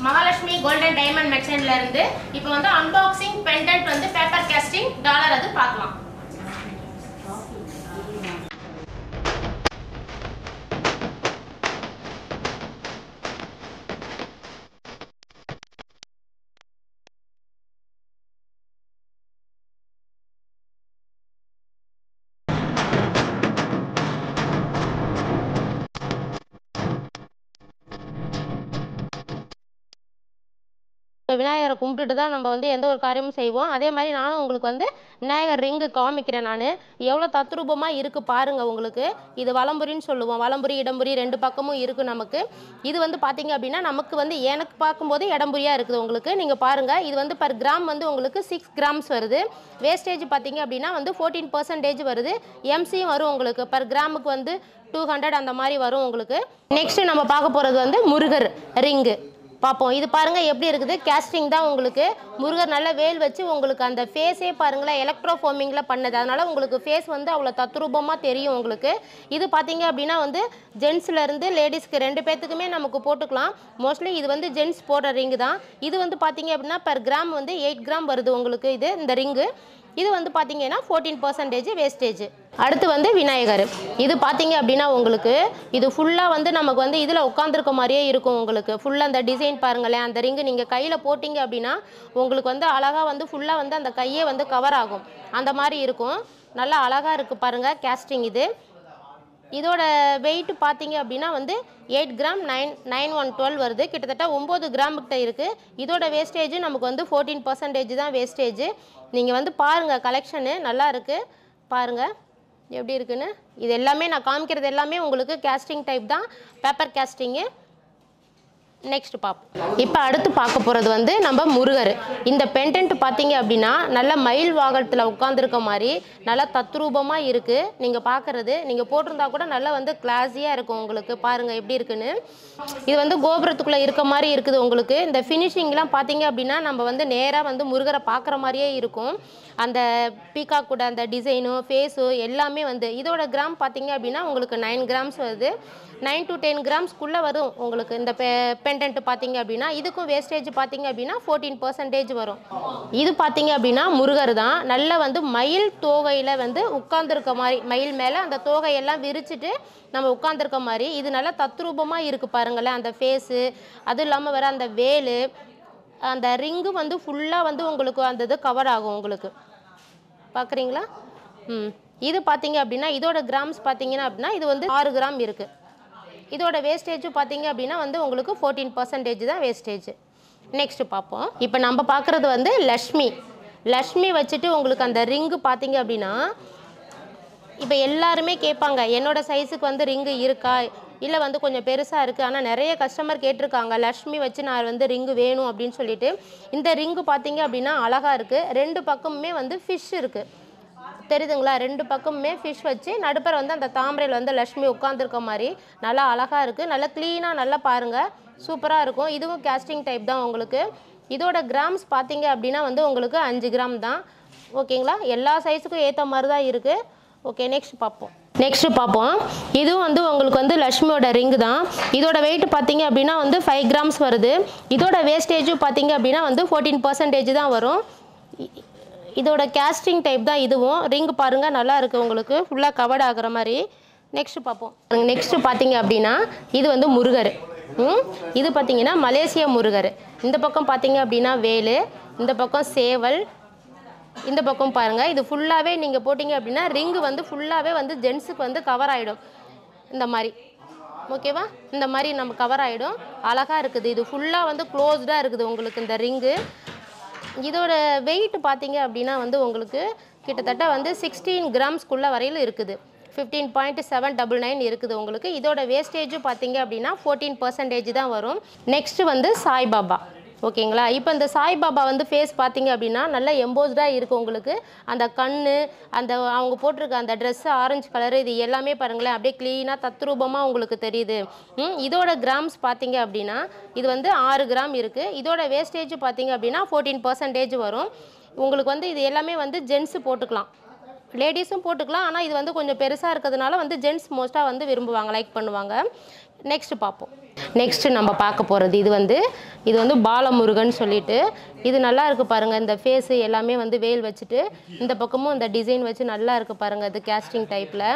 Mahalakshmi golden diamond மெக்சன்ல இருந்து இப்போ வந்து அன்பாக்சிங் பெண்டன்ட் வந்து பேப்பர் காஸ்டிங் டாலர் அது பார்க்கலாம். விநாயகரை கும்பிட்டுட்டு தான் நம்ம வந்து எந்த ஒரு காரியமும் செய்வோம். அதே மாதிரி நானும் உங்களுக்கு வந்து விநாயகர் ரிங்கு காமிக்கிறேன். நான் எவ்வளோ தத்ரூபமாக இருக்குது பாருங்கள். உங்களுக்கு இது வலம்புரின்னு சொல்லுவோம். வலம்புரி இடம்புரி ரெண்டு பக்கமும் இருக்குது நமக்கு. இது வந்து பார்த்தீங்க அப்படின்னா நமக்கு வந்து எனக்கு பார்க்கும்போது இடம்புரியாக இருக்குது உங்களுக்கு. நீங்கள் பாருங்கள், இது வந்து பர் கிராம் வந்து உங்களுக்கு 6 கிராம்ஸ் வருது. வேஸ்டேஜ் பார்த்தீங்க அப்படின்னா வந்து 14% வருது. எம்சியும் வரும் உங்களுக்கு. பர் கிராமுக்கு வந்து 200 அந்த மாதிரி வரும் உங்களுக்கு. நெக்ஸ்ட்டு நம்ம பார்க்க போகிறது வந்து முருகர் ரிங்கு பார்ப்போம். இது பாருங்கள் எப்படி இருக்குது. கேஸ்டிங் தான் உங்களுக்கு. முருகர் நல்ல வேல் வச்சு உங்களுக்கு அந்த ஃபேஸே பாருங்களேன் எலக்ட்ரோ ஃபோமிங்கில் பண்ணது. அதனால் உங்களுக்கு ஃபேஸ் வந்து அவ்வளோ தத்ரூபமாக தெரியும் உங்களுக்கு. இது பார்த்தீங்க அப்படின்னா வந்து ஜென்ஸ்லேருந்து லேடிஸ்க்கு 2 பேர்த்துக்குமே நமக்கு போட்டுக்கலாம். மோஸ்ட்லி இது வந்து ஜென்ஸ் போடுற ரிங்கு தான். இது வந்து பார்த்தீங்க அப்படின்னா பர் கிராம் வந்து 8 கிராம் வருது உங்களுக்கு. இது இந்த ரிங்கு இது வந்து பார்த்தீங்கன்னா 14% வேஸ்டேஜ். அடுத்து வந்து விநாயகர். இது பார்த்தீங்க அப்படின்னா உங்களுக்கு இது ஃபுல்லாக வந்து நமக்கு வந்து இதில் உட்காந்துருக்க மாதிரியே இருக்கும் உங்களுக்கு. ஃபுல்லாக அந்த டிசைன் பாருங்களேன். அந்த ரிங்கு நீங்கள் கையில் போட்டிங்க அப்படின்னா உங்களுக்கு வந்து அழகாக வந்து ஃபுல்லாக வந்து அந்த கையே வந்து கவர் ஆகும். அந்த மாதிரி இருக்கும். நல்லா அழகாக இருக்குது பாருங்கள் கேஸ்டிங். இதோட வெயிட் பார்த்தீங்க அப்படின்னா வந்து 8 கிராம் 99112 வருது. கிட்டத்தட்ட 9 கிராம் கிட்ட இருக்குது. இதோட வேஸ்டேஜ் நமக்கு வந்து 14% தான் வேஸ்டேஜ். நீங்கள் வந்து பாருங்கள், கலெக்ஷனு நல்லா இருக்குது பாருங்கள் எப்படி இருக்குன்னு. இது எல்லாமே நான் காமிக்கிறது எல்லாமே உங்களுக்கு கேஸ்டிங் டைப் தான், பேப்பர் கேஸ்டிங்கு. நெக்ஸ்ட் பார்ப்போம். இப்போ அடுத்து பார்க்க போகிறது வந்து நம்ம முருகர். இந்த பெண்டன்ட் பார்த்தீங்க அப்படின்னா நல்ல மயில் வாகனத்தில் உட்காந்துருக்க மாதிரி நல்லா தத்ரூபமாக இருக்குது. நீங்கள் பார்க்குறது நீங்கள் போட்டிருந்தா கூட நல்லா வந்து கிளாஸியாக இருக்கும் உங்களுக்கு. பாருங்கள் எப்படி இருக்குன்னு. இது வந்து கோபுரத்துக்குள்ளே இருக்க மாதிரி இருக்குது உங்களுக்கு. இந்த ஃபினிஷிங்லாம் பார்த்தீங்க அப்படின்னா நம்ம வந்து நேராக வந்து முருகரை பார்க்குற மாதிரியே இருக்கும். அந்த பீகாக் கூட அந்த டிசைனு ஃபேஸு எல்லாமே வந்து இதோட கிராம் பார்த்தீங்க அப்படின்னா உங்களுக்கு 9 கிராம்ஸ் வருது. 9 to 10 கிராம்ஸ்க்குள்ளே வரும் உங்களுக்கு இந்த பெண்டன்ட் பார்த்தீங்க அப்படின்னா. இதுக்கும் வேஸ்டேஜ் பார்த்தீங்க அப்படின்னா 14% வரும். இது பார்த்தீங்க அப்படின்னா முருகர் தான். நல்ல வந்து மயில் தோகையில் வந்து உட்கார்ந்துருக்க மாதிரி, மயில் மேலே அந்த தோகையெல்லாம் விரிச்சிட்டு நம்ம உட்காந்துருக்க மாதிரி. இது நல்லா தத்ரூபமாக இருக்குது பாருங்களேன். அந்த ஃபேஸு அதுவும் இல்லாமல் வர அந்த வேலு அந்த ரிங்கு வந்து ஃபுல்லாக வந்து உங்களுக்கு அந்த இது கவர் ஆகும் உங்களுக்கு. பார்க்குறீங்களா? இது பார்த்தீங்க அப்படின்னா இதோட கிராம்ஸ் பார்த்தீங்கன்னா அப்படின்னா இது வந்து 6 கிராம் இருக்குது. இதோட வேஸ்டேஜும் பார்த்தீங்க அப்படின்னா வந்து உங்களுக்கு 14% தான் வேஸ்டேஜ். நெக்ஸ்ட்டு பார்ப்போம். இப்போ நம்ம பார்க்குறது வந்து லக்ஷ்மி வச்சுட்டு உங்களுக்கு அந்த ரிங்கு பார்த்தீங்க அப்படின்னா இப்போ எல்லாருமே கேட்பாங்க என்னோட சைஸுக்கு வந்து ரிங்கு இருக்கா, இல்லை வந்து கொஞ்சம் பெருசாக இருக்குது. ஆனால் நிறைய கஸ்டமர் கேட்டிருக்காங்க லக்ஷ்மி வச்சு நான் வந்து ரிங்கு வேணும் அப்படின்னு சொல்லிட்டு. இந்த ரிங்கு பார்த்தீங்க அப்படின்னா அழகாக இருக்குது. 2 பக்கமுமே வந்து ஃபிஷ் இருக்குது, தெரியுதுங்களா? 2 பக்கமுமே ஃபிஷ் வச்சு நடுப்பற வந்து அந்த தாமரையில் வந்து லக்ஷ்மி உட்காந்துருக்க மாதிரி நல்லா அழகாக இருக்குது. நல்லா க்ளீனாக நல்லா பாருங்கள், சூப்பராக இருக்கும். இதுவும் கேஸ்டிங் டைப் தான் உங்களுக்கு. இதோட கிராம்ஸ் பார்த்தீங்க அப்படின்னா வந்து உங்களுக்கு 5 கிராம் தான். ஓகேங்களா? எல்லா சைஸுக்கும் ஏற்ற மாதிரி தான் இருக்குது. ஓகே, நெக்ஸ்ட் பார்ப்போம். இதுவும் வந்து உங்களுக்கு வந்து லக்ஷ்மியோட ரிங்கு தான். இதோட வெயிட் பார்த்தீங்க அப்படின்னா வந்து 5 கிராம்ஸ் வருது. இதோட வேஸ்டேஜும் பார்த்தீங்க அப்படின்னா வந்து 14% தான் வரும். இதோட கேஸ்டிங் டைப் தான் இதுவும். ரிங்கு பாருங்கள் நல்லா இருக்குது உங்களுக்கு, ஃபுல்லாக கவர்ட் ஆகிற மாதிரி. நெக்ஸ்ட் பார்ப்போம். நெக்ஸ்ட்டு பார்த்தீங்க அப்படின்னா இது வந்து முருகர். இது பார்த்தீங்கன்னா மலேசியா முருகர். இந்த பக்கம் பார்த்தீங்க அப்படின்னா வேலு, இந்த பக்கம் சேவல், இந்த பக்கம் பாருங்கள். இது ஃபுல்லாகவே நீங்கள் போட்டிங்க அப்படின்னா ரிங்கு வந்து ஃபுல்லாகவே வந்து ஜென்ஸுக்கு வந்து கவர் ஆகிடும் இந்த மாதிரி. ஓகேவா? இந்த மாதிரி நம்ம கவர் ஆகிடும். அழகாக இருக்குது. இது ஃபுல்லாக வந்து க்ளோஸ்டாக இருக்குது உங்களுக்கு இந்த ரிங்கு. இதோட வெயிட் பார்த்தீங்க அப்படின்னா வந்து உங்களுக்கு கிட்டத்தட்ட வந்து 16 கிராம்ஸ்க்குள்ளே வரையில் இருக்குது. 15.799 இருக்குது உங்களுக்கு. இதோட வேஸ்டேஜும் பார்த்தீங்க அப்படின்னா 14% தான் வரும். நெக்ஸ்ட்டு வந்து சாய்பாபா. ஓகேங்களா? இப்போ இந்த சாய்பாபா வந்து ஃபேஸ் பார்த்தீங்க அப்படின்னா நல்லா எம்போஸ்டாக இருக்குது உங்களுக்கு. அந்த கண், அந்த அவங்க போட்டிருக்க அந்த ட்ரெஸ்ஸு ஆரஞ்சு கலரு, இது எல்லாமே பாருங்களேன் அப்படியே க்ளீனாக தத்ரூபமாக உங்களுக்கு தெரியுது. இதோட கிராம்ஸ் பார்த்தீங்க அப்படின்னா இது வந்து 6 கிராம் இருக்குது. இதோட வேஸ்டேஜ் பார்த்தீங்க அப்படின்னா 14% வரும் உங்களுக்கு. வந்து இது எல்லாமே வந்து ஜென்ஸு போட்டுக்கலாம், லேடிஸும் போட்டுக்கலாம். ஆனால் இது வந்து கொஞ்சம் பெருசாக இருக்கிறதுனால வந்து ஜென்ட்ஸ் மோஸ்ட்டாக வந்து விரும்புவாங்க, லைக் பண்ணுவாங்க. நெக்ஸ்ட் பார்ப்போம். நெக்ஸ்ட் நம்ம பார்க்க போகிறது இது வந்து பாலமுருகன் சொல்லிட்டு இது நல்லா இருக்குது பாருங்கள். இந்த ஃபேஸு எல்லாமே வந்து வேல் வச்சுட்டு இந்த பக்கமும் இந்த டிசைன் வச்சு நல்லா இருக்குது பாருங்கள். இது கேஸ்டிங் டைப்பில்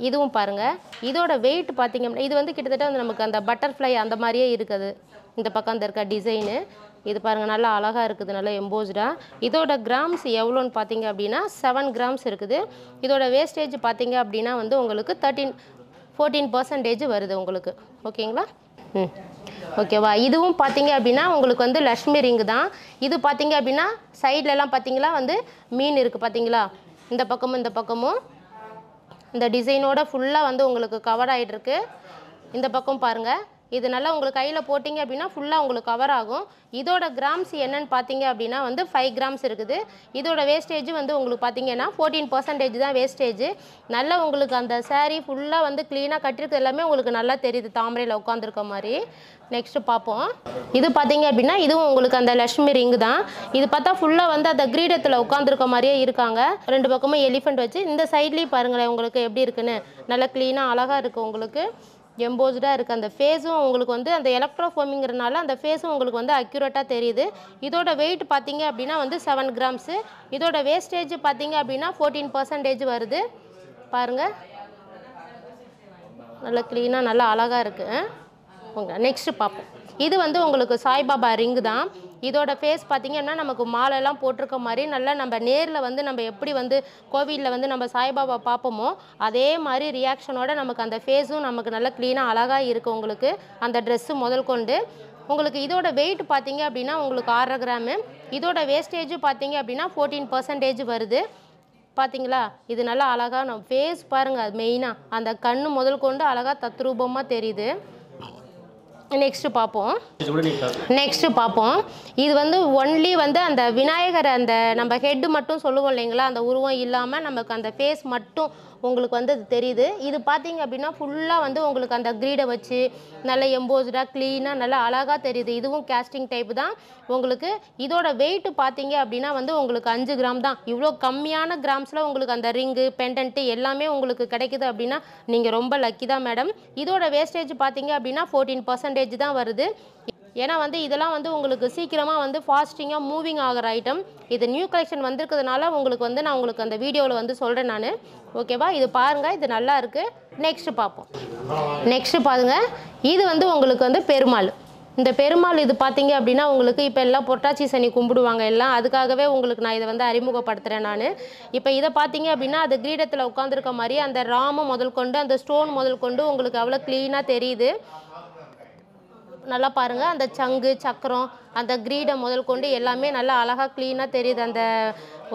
இதுவும் பாருங்கள். இதோட வெயிட் பார்த்திங்க அப்படின்னா இது வந்து கிட்டத்தட்ட வந்து நமக்கு அந்த பட்டர்ஃப்ளை அந்த மாதிரியே இருக்குது. இந்த பக்கம் அந்த இருக்க டிசைனு இது பாருங்கள் நல்லா அழகாக இருக்குது, நல்லா எம்போஸ்டாக. இதோட கிராம்ஸ் எவ்வளோன்னு பார்த்தீங்க அப்படின்னா 7 கிராம்ஸ் இருக்குது. இதோட வேஸ்டேஜ் பார்த்தீங்க அப்படின்னா வந்து உங்களுக்கு 14% வருது உங்களுக்கு. ஓகேங்களா? ஓகேவா? இதுவும் பார்த்தீங்க அப்படின்னா உங்களுக்கு வந்து லக்ஷ்மி ரிங்கு தான். இது பார்த்தீங்க அப்படின்னா சைட்லலாம் பார்த்தீங்களா வந்து மீன் இருக்குது பார்த்தீங்களா? இந்த பக்கமும் இந்த டிசைனோட ஃபுல்லாக வந்து உங்களுக்கு கவர் ஆகிட்டுருக்கு. இந்த பக்கம் பாருங்கள். இது நல்லா உங்களுக்கு கையில் போட்டிங்க அப்படின்னா ஃபுல்லாக உங்களுக்கு கவர் ஆகும். இதோட கிராம்ஸ் என்னன்னு பார்த்தீங்க அப்படின்னா வந்து 5 கிராம்ஸ் இருக்குது. இதோட வேஸ்டேஜ் வந்து உங்களுக்கு பார்த்தீங்கன்னா 14% தான் வேஸ்டேஜ். நல்லா உங்களுக்கு அந்த சாரீ ஃபுல்லாக வந்து க்ளீனாக கட்டிருக்கு எல்லாமே உங்களுக்கு நல்லா தெரியுது, தாமரையில் உட்காந்துருக்க மாதிரி. நெக்ஸ்ட்டு பார்ப்போம். இது பார்த்தீங்க அப்படின்னா இதுவும் உங்களுக்கு அந்த லக்ஷ்மி ரிங்கு தான். இது பார்த்தா ஃபுல்லாக வந்து அந்த கிரீடத்தில் உட்காந்துருக்க மாதிரியே இருக்காங்க. 2 பக்கமும் எலிஃபெண்ட் வச்சு இந்த சைட்லேயும் பாருங்களேன் உங்களுக்கு எப்படி இருக்குன்னு. நல்லா க்ளீனாக அழகாக இருக்குது உங்களுக்கு, எம்போஸ்டாக இருக்குது. அந்த ஃபேஸும் உங்களுக்கு வந்து அந்த எலக்ட்ரோ ஃபோமிங்கிறனால அந்த ஃபேஸும் உங்களுக்கு வந்து அக்யூரேட்டாக தெரியுது. இதோட வெயிட் பார்த்தீங்க அப்படின்னா வந்து 7 கிராம்ஸு. இதோட வேஸ்டேஜ் பார்த்தீங்க அப்படின்னா 14% வருது. பாருங்கள் நல்லா க்ளீனாக நல்லா அழகாக இருக்குது. நெக்ஸ்ட்டு பார்ப்போம். இது வந்து உங்களுக்கு சாய்பாபா ரிங்கு தான். இதோட ஃபேஸ் பார்த்திங்கன்னா நமக்கு மாலைலாம் போட்டிருக்க மாதிரி நல்லா நம்ம நேரில் வந்து நம்ம எப்படி வந்து கோவிலில் வந்து நம்ம சாய்பாபா பார்ப்போமோ அதே மாதிரி ரியாக்ஷனோட நமக்கு அந்த ஃபேஸும் நமக்கு நல்லா க்ளீனாக அழகாக இருக்குது உங்களுக்கு, அந்த ட்ரெஸ்ஸு முதல் கொண்டு. உங்களுக்கு இதோட வெயிட் பார்த்தீங்க அப்படின்னா உங்களுக்கு 6.5 கிராமு. இதோட வேஸ்டேஜ் பார்த்தீங்க அப்படின்னா 14% வருது. பார்த்தீங்களா? இது நல்லா அழகாக நம்ம ஃபேஸ் பாருங்கள், மெயினாக அந்த கண் முதல் கொண்டு அழகாக தத்ரூபமாக தெரியுது. நெக்ஸ்ட்டு பார்ப்போம். இது வந்து ஒன்லி வந்து அந்த விநாயகர் அந்த நம்ம ஹெட்டு மட்டும் சொல்லுவோம் இல்லைங்களா, அந்த உருவம் இல்லாமல் நமக்கு அந்த ஃபேஸ் மட்டும் உங்களுக்கு வந்து அது தெரியுது. இது பார்த்தீங்க அப்படின்னா ஃபுல்லாக வந்து உங்களுக்கு அந்த கிரீடை வச்சு நல்ல எம்போஸ்டாக க்ளீனாக நல்லா அழகாக தெரியுது. இதுவும் கேஸ்டிங் டைப்பு தான் உங்களுக்கு. இதோட வெயிட் பார்த்தீங்க அப்படின்னா வந்து உங்களுக்கு 5 கிராம் தான். இவ்வளோ கம்மியான கிராம்ஸில் உங்களுக்கு அந்த ரிங்கு பெண்டன்ட்டு எல்லாமே உங்களுக்கு கிடைக்குது அப்படின்னா நீங்கள் ரொம்ப லக்கி தான் மேடம். இதோட வேஸ்டேஜ் பார்த்தீங்க அப்படின்னா 14% தான் வருது. ஏன்னா வந்து இதெல்லாம் வந்து உங்களுக்கு சீக்கிரமாக வந்து ஃபாஸ்டிங்காக மூவிங் ஆகிற ஐட்டம். இது நியூ கலெக்ஷன் வந்திருக்கிறதுனால உங்களுக்கு வந்து நான் உங்களுக்கு அந்த வீடியோவில் வந்து சொல்கிறேன் நான். ஓகேவா? இது பாருங்கள், இது நல்லா இருக்குது. நெக்ஸ்ட்டு பார்ப்போம். நெக்ஸ்ட்டு பாருங்கள். இது வந்து உங்களுக்கு வந்து பெருமாள். இந்த பெருமாள் இது பார்த்தீங்க அப்படின்னா உங்களுக்கு இப்போ எல்லாம் புரட்டாசி சனி கும்பிடுவாங்க எல்லாம், அதுக்காகவே உங்களுக்கு நான் இதை வந்து அறிமுகப்படுத்துகிறேன் நான். இப்போ இதை பார்த்தீங்க அப்படின்னா அது கிரீடத்தில் உட்காந்துருக்க மாதிரி அந்த ராமம் முதல் கொண்டு அந்த ஸ்டோன் முதல் கொண்டு உங்களுக்கு அவ்வளோ க்ளீனாக தெரியுது. நல்லா பாருங்கள், அந்த சங்கு சக்கரம் அந்த கிரீடம் முதல் கொண்டு எல்லாமே நல்லா அழகாக க்ளீனாக தெரியுது. அந்த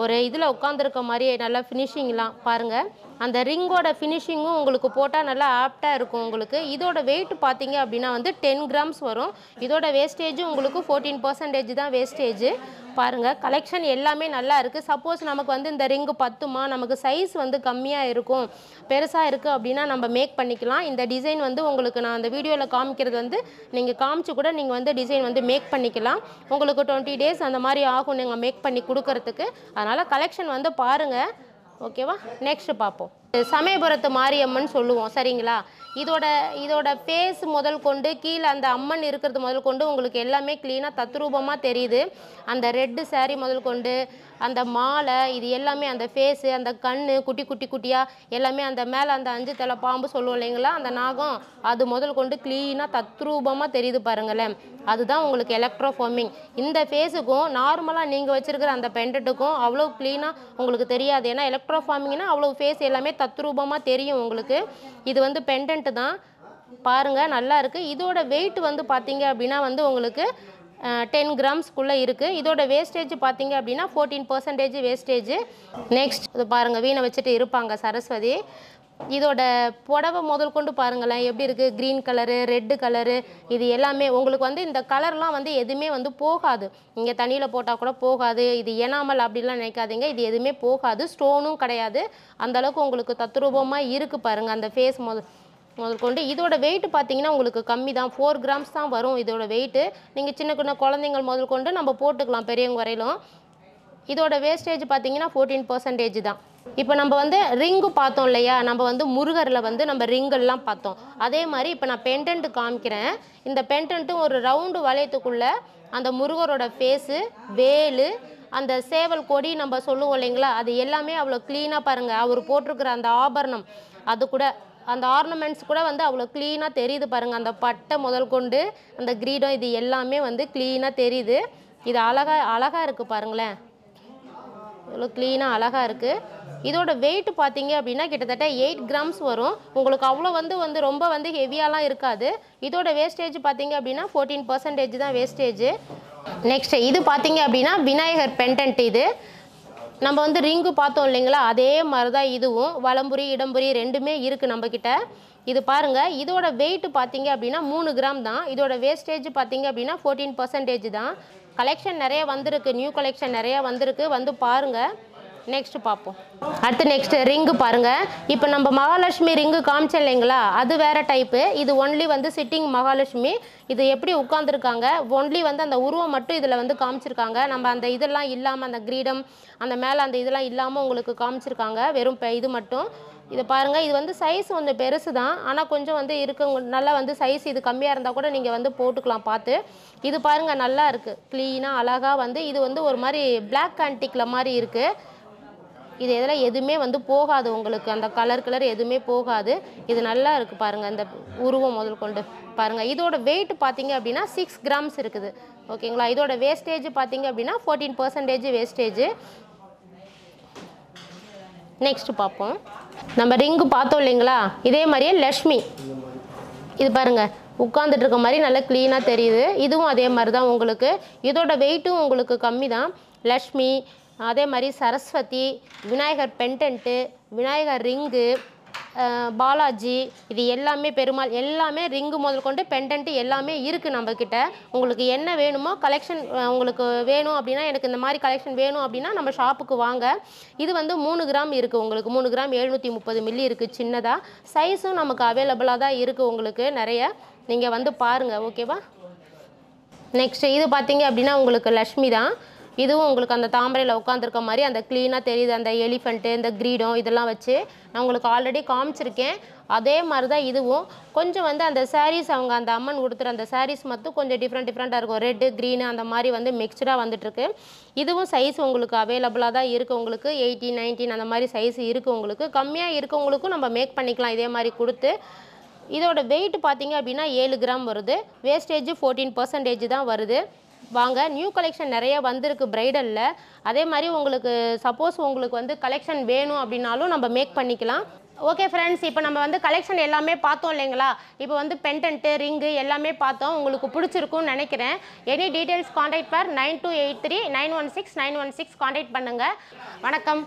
ஒரு இதில் உட்காந்துருக்க மாதிரியே நல்லா ஃபினிஷிங்லாம் பாருங்கள். அந்த ரிங்கோட ஃபினிஷிங்கும் உங்களுக்கு போட்டால் நல்லா ஆப்டாக இருக்கும் உங்களுக்கு. இதோட வெயிட் பார்த்தீங்க அப்படின்னா வந்து 10 கிராம்ஸ் வரும். இதோட வேஸ்டேஜும் உங்களுக்கு 14% தான் வேஸ்டேஜ். பாருங்கள், கலெக்ஷன் எல்லாமே நல்லா இருக்குது. சப்போஸ் நமக்கு வந்து இந்த ரிங்கு பத்துமா, நமக்கு சைஸ் வந்து கம்மியாக இருக்கும், பெருசாக இருக்குது அப்படின்னா நம்ம மேக் பண்ணிக்கலாம். இந்த டிசைன் வந்து உங்களுக்கு நான் அந்த வீடியோவில் காமிக்கிறது வந்து நீங்கள் காமிச்சு கூட நீங்கள் வந்து டிசைன் வந்து மேக் பண்ணிக்கலாம். உங்களுக்கு 20 டேஸ் அந்த மாதிரி ஆகும் நீங்கள் மேக் பண்ணி கொடுக்கறதுக்கு. அதனால் கலெக்ஷன் வந்து பாருங்கள். ஓகேவா? நெக்ஸ்ட்டு பார்ப்போம். சமயபுரத்து மாரியம்மன் சொல்லுவோம் சரிங்களா. இதோட ஃபேஸ் முதல் கொண்டு கீழே அந்த அம்மன் இருக்கிறது முதல் கொண்டு உங்களுக்கு எல்லாமே க்ளீனாக தத்ரூபமாக தெரியுது. அந்த ரெட்டு சாரீ முதல் கொண்டு அந்த மாலை இது எல்லாமே அந்த ஃபேஸு அந்த கண் குட்டியாக எல்லாமே அந்த மேலே அந்த 5 தலை பாம்பு சொல்லுவோம் இல்லைங்களா, அந்த நாகம் அது முதல் கொண்டு க்ளீனாக தத்ரூபமாக தெரியுது பாருங்களேன். அதுதான் உங்களுக்கு எலக்ட்ரோ ஃபோமிங். இந்த ஃபேஸுக்கும் நார்மலாக நீங்கள் வச்சுருக்கிற அந்த பெண்டட்டுக்கும் அவ்வளோ க்ளீனாக உங்களுக்கு தெரியாது. ஏன்னா எலக்ட்ரோ ஃபார்மிங்னா அவ்வளோ ஃபேஸ் எல்லாமே தத்ரூபமாக தெரியும் உங்களுக்கு. இது வந்து பெண்டன்ட்டு தான் பாருங்கள், நல்லா இருக்குது. இதோட வெயிட் வந்து பார்த்தீங்க அப்படின்னா வந்து உங்களுக்கு 10 கிராம்ஸ்க்குள்ளே இருக்குது. இதோட வேஸ்டேஜ் பார்த்தீங்க அப்படின்னா 14% வேஸ்டேஜ். நெக்ஸ்ட் இது பாருங்கள், வீணை வச்சுட்டு இருப்பாங்க சரஸ்வதி. இதோட புடவை முதல் கொண்டு பாருங்களேன் எப்படி இருக்குது, க்ரீன் கலரு ரெட்டு கலரு இது எல்லாமே உங்களுக்கு வந்து இந்த கலர்லாம் வந்து எதுவுமே வந்து போகாது. இங்கே தண்ணியில் போட்டால் கூட போகாது. இது எனாமல் அப்படிலாம் நினைக்காதீங்க, இது எதுவுமே போகாது. ஸ்டோனும் கிடையாது. அந்தளவுக்கு உங்களுக்கு தத்ரூபமாக இருக்குது பாருங்கள் அந்த ஃபேஸ் முதல் கொண்டு. இதோட வெயிட் பார்த்தீங்கன்னா உங்களுக்கு கம்மி தான், 4 கிராம்ஸ் தான் வரும் இதோட வெயிட்டு. நீங்கள் சின்ன குழந்தைங்கள் முதல் கொண்டு நம்ம போட்டுக்கலாம் பெரியவங்க வரையிலும். இதோட வேஸ்டேஜ் பார்த்தீங்கன்னா 14% தான். இப்போ நம்ம வந்து ரிங்கு பார்த்தோம் இல்லையா, நம்ம வந்து முருகரில் வந்து நம்ம ரிங்கெல்லாம் பார்த்தோம். அதே மாதிரி இப்போ நான் பெண்டன்ட் காமிக்கிறேன். இந்த பெண்டன்ட்டு ஒரு ரவுண்டு வளையத்துக்குள்ளே அந்த முருகரோட ஃபேஸு, வேலு, அந்த சேவல் கொடி நம்ம சொல்லுவோம் இல்லைங்களா, அது எல்லாமே அவ்வளோ க்ளீனாக பாருங்கள். அவர் போட்டிருக்கிற அந்த ஆபரணம், அது கூட அந்த ஆர்னமெண்ட்ஸ் கூட வந்து அவ்வளோ க்ளீனாக தெரியுது பாருங்கள். அந்த பட்டை முதல் கொண்டு அந்த கிரீடம் இது எல்லாமே வந்து க்ளீனாக தெரியுது. இது அழகாக இருக்குது பாருங்களேன், இவ்வளோ க்ளீனாக அழகாக இருக்குது. இதோட வெயிட் பார்த்தீங்க அப்படின்னா கிட்டத்தட்ட 8 கிராம்ஸ் வரும். உங்களுக்கு அவ்வளோ வந்து ரொம்ப வந்து ஹெவியாலாம் இருக்காது. இதோட வேஸ்டேஜ் பார்த்தீங்க அப்படின்னா 14% தான் வேஸ்டேஜ். நெக்ஸ்ட் இது பார்த்தீங்க அப்படின்னா விநாயகர் பெண்டன்ட். இது நம்ம வந்து ரிங்கு பார்த்தோம் இல்லைங்களா, அதே மாதிரி தான் இதுவும் வலம்புரி இடம்புரி ரெண்டுமே இருக்குது நம்மக்கிட்ட. இது பாருங்கள், இதோட வெயிட் பார்த்தீங்க அப்படின்னா 3 கிராம் தான். இதோட வேஸ்டேஜ் பார்த்தீங்க அப்படின்னா 14% தான். கலெக்ஷன் நிறைய வந்திருக்கு, நியூ கலெக்ஷன் நிறையா வந்திருக்கு, வந்து பாருங்கள். நெக்ஸ்ட் பார்ப்போம். அடுத்து நெக்ஸ்ட் ரிங்கு பாருங்கள். இப்போ நம்ம மகாலட்சுமி ரிங்கு காமிச்சோம் இல்லைங்களா, அது வேறு டைப்பு. இது ஒன்லி வந்து சிட்டிங் மகாலட்சுமி. இது எப்படி உட்காந்துருக்காங்க, ஒன்லி வந்து அந்த உருவம் மட்டும் இதில் வந்து காமிச்சிருக்காங்க. நம்ம அந்த இதெல்லாம் இல்லாமல், அந்த கிரீடம் அந்த மேலே அந்த இதெல்லாம் இல்லாமல் உங்களுக்கு காமிச்சிருக்காங்க, வெறும் இது மட்டும். இதை பாருங்கள், இது வந்து சைஸ் வந்து பெருசு தான், ஆனால் கொஞ்சம் வந்து நல்லா வந்து சைஸ் இது கம்மியாக இருந்தால் கூட நீங்கள் வந்து போட்டுக்கலாம் பார்த்து. இது பாருங்கள், நல்லா இருக்குது, க்ளீனாக அழகாக வந்து இது வந்து ஒரு மாதிரி பிளாக் ஆன்டிக்கில் மாதிரி இருக்குது. இது இதெல்லாம் எதுவுமே வந்து போகாது உங்களுக்கு, அந்த கலர் எதுவுமே போகாது. இது நல்லா இருக்குது பாருங்கள், இந்த உருவம் முதல் கொண்டு பாருங்கள். இதோட வெயிட் பார்த்தீங்க அப்படின்னா 6 கிராம்ஸ் இருக்குது. ஓகேங்களா. இதோட வேஸ்டேஜ் பார்த்தீங்க அப்படின்னா 14% வேஸ்டேஜ். நெக்ஸ்ட் பார்ப்போம். நம்ம ரிங்கு பார்த்தோம் இல்லைங்களா, இதே மாதிரியே லக்ஷ்மி. இது பாருங்கள், உட்காந்துட்டு இருக்க மாதிரி நல்லா க்ளீனாக தெரியுது. இதுவும் அதே மாதிரி தான் உங்களுக்கு. இதோட வெயிட்டும் உங்களுக்கு கம்மி தான். லக்ஷ்மி, அதே மாதிரி சரஸ்வதி, விநாயகர் பெண்டன்ட்டு, விநாயகர் ரிங்கு, பாலாஜி, இது எல்லாமே பெருமாள் எல்லாமே ரிங்கு முதல் கொண்டு பெண்டன்ட்டு எல்லாமே இருக்குது நம்மக்கிட்ட. உங்களுக்கு என்ன வேணுமோ கலெக்ஷன் உங்களுக்கு வேணும் அப்படின்னா, எனக்கு இந்த மாதிரி கலெக்ஷன் வேணும் அப்படின்னா நம்ம ஷாப்புக்கு வாங்க. இது வந்து 3 கிராம் இருக்குது உங்களுக்கு. 3 கிராம் 730 மில்லி இருக்குது சின்னதாக. சைஸும் நமக்கு அவைலபிளாக தான் இருக்குது உங்களுக்கு நிறைய. நீங்கள் வந்து பாருங்கள், ஓகேவா. நெக்ஸ்ட் இது பார்த்தீங்க அப்படின்னா உங்களுக்கு லக்ஷ்மி தான். இதுவும் உங்களுக்கு அந்த தாமரையில் உட்காந்துருக்க மாதிரி அந்த க்ளீனாக தெரியுது. அந்த எலிஃபெண்ட்டு, இந்த கிரீடம் இதெல்லாம் வச்சு நான் உங்களுக்கு ஆல்ரெடி காமிச்சிருக்கேன். அதே மாதிரி தான் இதுவும். கொஞ்சம் வந்து அந்த சாரீஸ் அவங்க அந்த அம்மன் கொடுத்துற அந்த சாரீஸ் மட்டும் கொஞ்சம் டிஃப்ரெண்ட்டாக இருக்கும். ரெட்டு, க்ரீனு அந்த மாதிரி வந்து மிக்சடாக வந்துட்டுருக்கு. இதுவும் சைஸ் உங்களுக்கு அவைலபிளாக தான் இருக்குது. உங்களுக்கு 18, 19 அந்த மாதிரி சைஸ் இருக்குது. உங்களுக்கு கம்மியாக இருக்கவங்களுக்கும் நம்ம மேக் பண்ணிக்கலாம் இதே மாதிரி கொடுத்து. இதோட வெயிட் பார்த்தீங்க அப்படின்னா 7 கிராம் வருது. வேஸ்டேஜ் 14% தான் வருது. வாங்க, நியூ கலெக்ஷன் நிறைய வந்திருக்கு பிரைடலில். அதே மாதிரி உங்களுக்கு சப்போஸ் உங்களுக்கு வந்து கலெக்ஷன் வேணும் அப்படின்னாலும் நம்ம மேக் பண்ணிக்கலாம். ஓகே ஃப்ரெண்ட்ஸ், இப்போ நம்ம வந்து கலெக்ஷன் எல்லாமே பார்த்தோம் இல்லைங்களா. இப்போ வந்து பெண்டன்ட்டு, ரிங்கு எல்லாமே பார்த்தோம். உங்களுக்கு பிடிச்சிருக்குன்னு நினைக்கிறேன். Any details contact for 9283 916 916 contact பண்ணுங்கள். வணக்கம்.